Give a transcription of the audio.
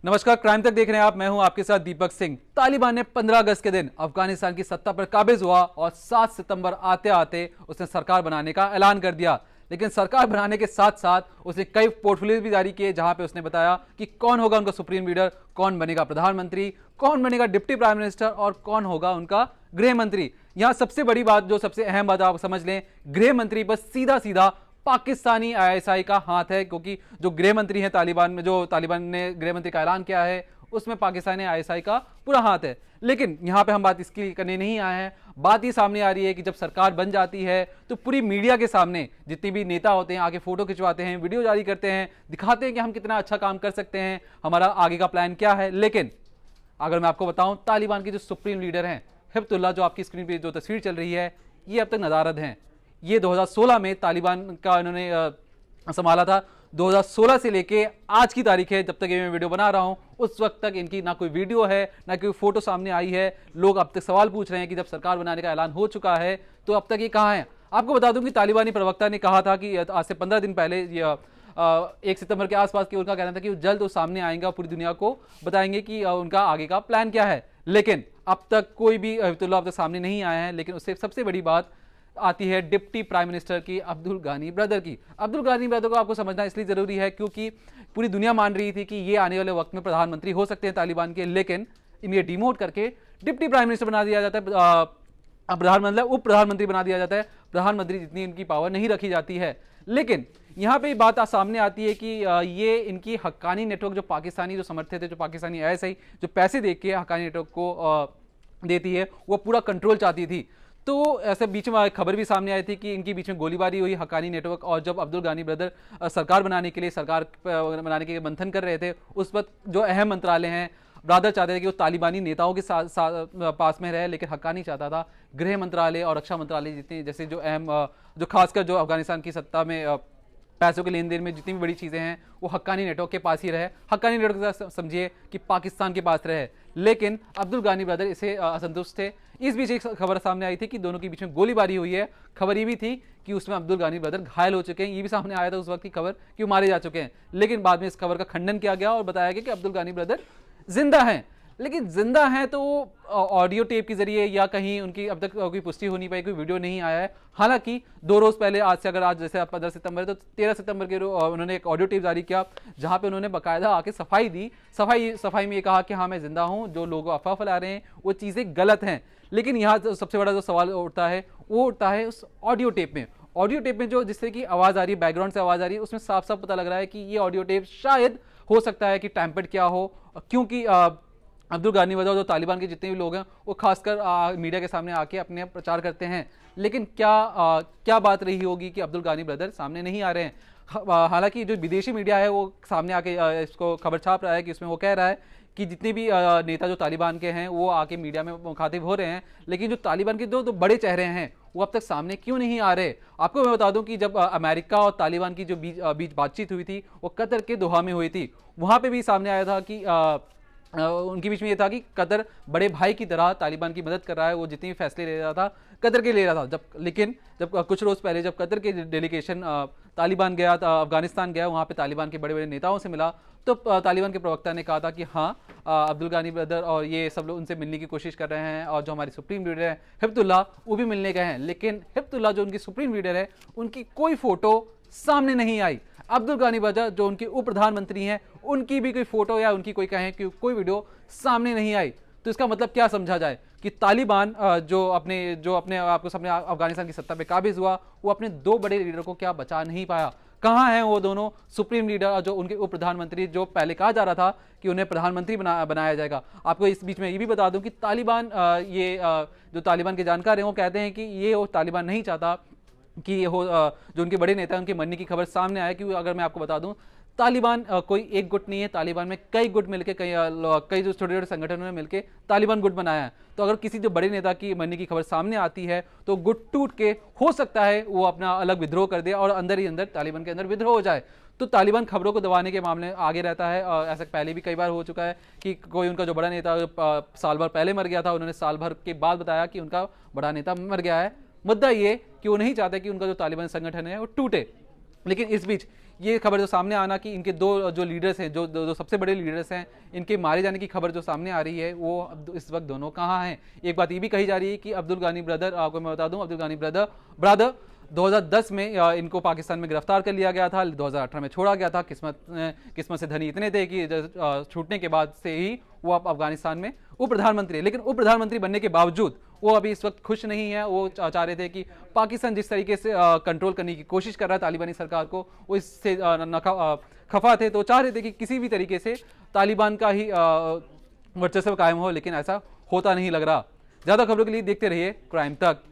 नमस्कार, क्राइम तक देख रहे हैं आप। मैं हूं आपके साथ दीपक सिंह। तालिबान ने 15 अगस्त के दिन अफगानिस्तान की सत्ता पर काबिज हुआ और 7 सितंबर आते आते उसने सरकार बनाने का ऐलान कर दिया। लेकिन सरकार बनाने के साथ साथ उसने कई पोर्टफोलियो भी जारी किए, जहां पे उसने बताया कि कौन होगा उनका सुप्रीम लीडर, कौन बनेगा प्रधानमंत्री, कौन बनेगा डिप्टी प्राइम मिनिस्टर और कौन होगा उनका गृह मंत्री। यहां सबसे बड़ी बात, जो सबसे अहम बात आप समझ लें, गृह मंत्री पर सीधा सीधा पाकिस्तानी आईएसआई का हाथ है, क्योंकि जो गृह मंत्री है तालिबान में, जो तालिबान ने गृह मंत्री का ऐलान किया है, उसमें पाकिस्तानी आईएसआई का पूरा हाथ है। लेकिन यहां पे हम बात इसकी करने नहीं आए हैं। बात ये सामने आ रही है कि जब सरकार बन जाती है तो पूरी मीडिया के सामने जितने भी नेता होते हैं आके फोटो खिंचवाते हैं, वीडियो जारी करते हैं, दिखाते हैं कि हम कितना अच्छा काम कर सकते हैं, हमारा आगे का प्लान क्या है। लेकिन अगर मैं आपको बताऊं, तालिबान के जो सुप्रीम लीडर हैं हिब्बुल्लाह, जो आपकी स्क्रीन पर जो तस्वीर चल रही है, ये अब तक नदारद हैं। ये 2016 में तालिबान का इन्होंने संभाला था। 2016 से लेके आज की तारीख है, जब तक ये मैं वीडियो बना रहा हूं, उस वक्त तक इनकी ना कोई वीडियो है, ना कोई फोटो सामने आई है। लोग अब तक सवाल पूछ रहे हैं कि जब सरकार बनाने का ऐलान हो चुका है तो अब तक ये कहां है। आपको बता दूं कि तालिबानी प्रवक्ता ने कहा था कि आज से 15 दिन पहले, 1 सितंबर के आसपास की, उनका कहना था कि जल्द वो सामने आएंगे और पूरी दुनिया को बताएंगे कि उनका आगे का प्लान क्या है। लेकिन अब तक कोई भी हिब्बुल्लाह अब तक सामने नहीं आया है। लेकिन उससे सबसे बड़ी बात आती है डिप्टी प्राइम मिनिस्टर की, अब्दुल गानी ब्रदर की। अब्दुल गानी ब्रदर को आपको समझना इसलिए जरूरी है क्योंकि पूरी दुनिया मान रही थी कि ये आने वाले वक्त में प्रधानमंत्री हो सकते हैं तालिबान के, लेकिन इन्हें डिमोट करके डिप्टी प्राइम मिनिस्टर बना दिया जाता है, प्रधानमंत्री उप प्रधानमंत्री बना दिया जाता है। प्रधानमंत्री जितनी इनकी पावर नहीं रखी जाती है। लेकिन यहां पे बात सामने आती है कि ये इनकी हक्कानी नेटवर्क, जो पाकिस्तानी जो समर्थक थे, जो पाकिस्तानी आईएसआई जो पैसे दे के हक्कानी नेटवर्क को देती है, वो पूरा कंट्रोल चाहती थी। तो ऐसे बीच में खबर भी सामने आई थी कि इनके बीच में गोलीबारी हुई हक्कानी नेटवर्क और जब अब्दुल गानी ब्रदर सरकार बनाने के लिए, सरकार बनाने के मंथन कर रहे थे, उस वक्त जो अहम मंत्रालय हैं, ब्रदर चाहते थे कि वो तालिबानी नेताओं के पास में रहे, लेकिन हक्कानी चाहता था गृह मंत्रालय और रक्षा मंत्रालय जितने जैसे जो अहम, जो खासकर जो अफगानिस्तान की सत्ता में पैसों के लेन देन में जितनी भी बड़ी चीज़ें हैं वो हक्कानी नेटवर्क के पास ही रहे। हक्कानी नेटवर्क समझिए कि पाकिस्तान के पास रहे। लेकिन अब्दुल गानी ब्रदर इसे असंतुष्ट थे। इस बीच एक खबर सामने आई थी कि दोनों के बीच में गोलीबारी हुई है। खबर ये भी थी कि उसमें अब्दुल गानी ब्रदर घायल हो चुके हैं। ये भी सामने आया था उस वक्त की खबर कि वो मारे जा चुके हैं। लेकिन बाद में इस खबर का खंडन किया गया और बताया गया कि अब्दुल गानी ब्रदर जिंदा हैं। लेकिन जिंदा हैं तो ऑडियो टेप के जरिए या कहीं उनकी अब तक कोई पुष्टि हो नहीं पाई, कोई वीडियो नहीं आया है। हालांकि 2 रोज पहले, आज से अगर आज जैसे 15 सितंबर है तो 13 सितंबर के उन्होंने एक ऑडियो टेप जारी किया, जहां पे उन्होंने बाकायदा आके सफाई दी। सफाई में ये कहा कि हाँ मैं जिंदा हूं, जो लोग अफवाह फैला रहे हैं वो चीजें गलत हैं। लेकिन यहाँ सबसे बड़ा जो सवाल उठता है वो उठता है उस ऑडियो टेप में। ऑडियो टेप में जो जिस तरह की आवाज आ रही है, बैकग्राउंड से आवाज आ रही है, उसमें साफ साफ पता लग रहा है कि ये ऑडियो टेप शायद हो सकता है कि टैंपर्ड किया हो, क्योंकि अब्दुल गानी ब्रदर, जो तालिबान के जितने भी लोग हैं, वो खासकर मीडिया के सामने आके अपने प्रचार करते हैं। लेकिन क्या बात रही होगी कि अब्दुल गानी ब्रदर सामने नहीं आ रहे हैं। हालांकि जो विदेशी मीडिया है वो सामने आके इसको खबर छाप रहा है कि उसमें वो कह रहा है कि जितने भी नेता जो तालिबान के हैं वो आके मीडिया में मुखातिब हो रहे हैं। लेकिन जो तालिबान के दो बड़े चेहरे हैं वो अब तक सामने क्यों नहीं आ रहे। आपको मैं बता दूं कि जब अमेरिका और तालिबान की जो बीच बातचीत हुई थी वो कतर के दोहा में हुई थी। वहां पे भी सामने आया था कि उनके बीच में ये था कि कतर बड़े भाई की तरह तालिबान की मदद कर रहा है, वो जितने भी फैसले ले रहा था कतर के ले रहा था। लेकिन कुछ रोज पहले जब कतर के डेलीगेशन तालिबान गया, अफगानिस्तान गया, वहाँ पे तालिबान के बड़े बड़े नेताओं से मिला, तो तालिबान के प्रवक्ता ने कहा था कि हाँ अब्दुल गानी ब्रदर और ये सब लोग उनसे मिलने की कोशिश कर रहे हैं, और जो हमारे सुप्रीम लीडर है हिब्बुल्लाह वो भी मिलने गए हैं। लेकिन हिब्बुल्लाह जो उनकी सुप्रीम लीडर है, उनकी कोई फोटो सामने नहीं आई। अब्दुल गानी ब्रदर जो उनके उप प्रधानमंत्री हैं, उनकी भी कोई फोटो या उनकी कोई कहें कि कोई वीडियो सामने नहीं आई। तो इसका मतलब क्या समझा जाए कि तालिबान जो अपने आपको सामने अफगानिस्तान की सत्ता पे काबिज हुआ, वो अपने 2 बड़े लीडर को क्या बचा नहीं पाया। कहां हैं वो दोनों सुप्रीम लीडर और जो उनके उप प्रधानमंत्री, जो पहले कहा जा रहा था कि उन्हें प्रधानमंत्री बनाया जाएगा। आपको इस बीच में ये भी बता दूं कि तालिबान जो तालिबान के जानकार हैं वो कहते हैं कि ये वो तालिबान नहीं चाहता कि ये हो, जो उनके बड़े नेता उनके मरने की खबर सामने आए। कि अगर मैं आपको बता दूं, तालिबान कोई एक गुट नहीं है, तालिबान में कई गुट मिलके, कई जो छोटे छोटे संगठनों ने मिलके तालिबान गुट बनाया है। तो अगर किसी जो बड़े नेता की मरने की खबर सामने आती है तो गुट टूट के हो सकता है वो अपना अलग विद्रोह कर दे और अंदर ही अंदर तालिबान के अंदर विद्रोह हो जाए। तो तालिबान खबरों को दबाने के मामले में आगे रहता है। और ऐसा पहले भी कई बार हो चुका है कि कोई उनका जो बड़ा नेता साल भर पहले मर गया था, उन्होंने साल भर के बाद बताया कि उनका बड़ा नेता मर गया है। मुद्दा ये कि वो नहीं चाहते कि उनका जो तालिबान संगठन है वो टूटे। लेकिन इस बीच ये खबर जो सामने आना कि इनके दो जो लीडर्स हैं, जो सबसे बड़े लीडर्स हैं, इनके मारे जाने की खबर जो सामने आ रही है, वो अब इस वक्त दोनों कहाँ हैं। एक बात ये भी कही जा रही है कि अब्दुल गानी ब्रदर, आपको मैं बता दूं, अब्दुल गानी ब्रदर 2010 में इनको पाकिस्तान में गिरफ्तार कर लिया गया था, 2018 में छोड़ा गया था। किस्मत से धनी इतने थे कि छूटने के बाद से ही वो अब अफगानिस्तान में उप प्रधानमंत्री है। लेकिन उप प्रधानमंत्री बनने के बावजूद वो अभी इस वक्त खुश नहीं है। वो चाह रहे थे कि पाकिस्तान जिस तरीके से कंट्रोल करने की कोशिश कर रहा है तालिबानी सरकार को, वो इससे खफा थे। तो चाह रहे थे कि किसी भी तरीके से तालिबान का ही वर्चस्व कायम हो, लेकिन ऐसा होता नहीं लग रहा। ज्यादा खबरों के लिए देखते रहिए क्राइम तक।